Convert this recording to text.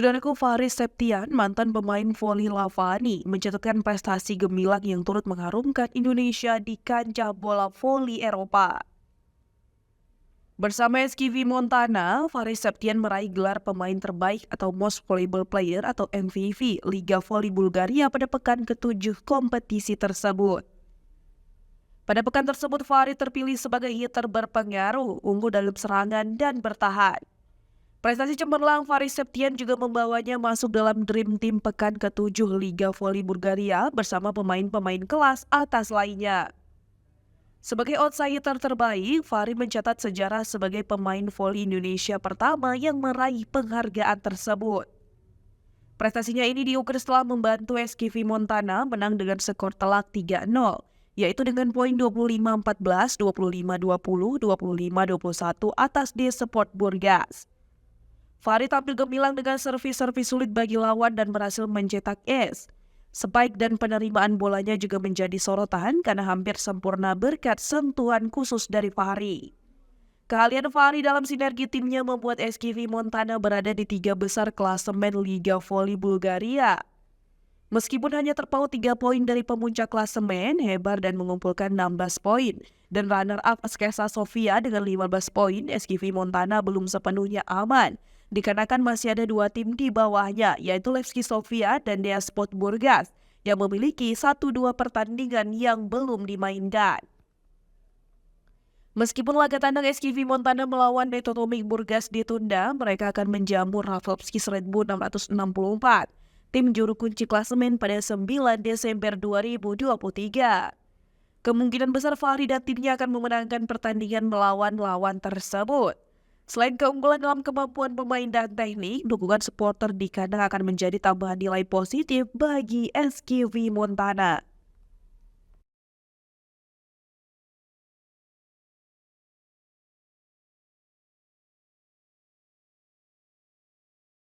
Saudaraku Faris Septian, mantan pemain voli Lavani, mencatatkan prestasi gemilang yang turut mengharumkan Indonesia di kancah bola voli Eropa. Bersama SKV Montana, Faris Septian meraih gelar pemain terbaik atau Most Valuable Player atau MVP Liga Voli Bulgaria pada pekan ke-7 kompetisi tersebut. Pada pekan tersebut, Faris terpilih sebagai hitter berpengaruh, unggul dalam serangan dan bertahan. Prestasi cemerlang Faris Septian juga membawanya masuk dalam Dream Team pekan ke-7 Liga Voli Bulgaria bersama pemain-pemain kelas atas lainnya. Sebagai outsider terbaik, Faris mencatat sejarah sebagai pemain voli Indonesia pertama yang meraih penghargaan tersebut. Prestasinya ini diukir setelah membantu SKV Montana menang dengan skor telak 3-0, yaitu dengan poin 25-14, 25-20, 25-21 atas D-Sport Burgas. Faris tampil gemilang dengan servis-servis sulit bagi lawan dan berhasil mencetak ace. Spike dan penerimaan bolanya juga menjadi sorotan karena hampir sempurna berkat sentuhan khusus dari Faris. Keahlian Faris dalam sinergi timnya membuat SKV Montana berada di 3 besar klasemen Liga Voli Bulgaria. Meskipun hanya terpaut 3 poin dari pemuncak klasemen, hebat dan mengumpulkan 16 poin. Dan runner-up Skesa Sofia dengan 15 poin, SKV Montana belum sepenuhnya aman. Dikarenakan masih ada 2 tim di bawahnya, yaitu Levski Sofia dan D-Sport Burgas, yang memiliki 1-2 pertandingan yang belum dimainkan. Meskipun laga tandang SKV Montana melawan Netotomik Burgas ditunda, mereka akan menjamu Rafalski Red Bull 664, tim juru kunci klasemen pada 9 Desember 2023. Kemungkinan besar Faris dan timnya akan memenangkan pertandingan melawan lawan tersebut. Selain keunggulan dalam kemampuan pemain dan teknik, dukungan supporter di kandang akan menjadi tambahan nilai positif bagi SKV Montana.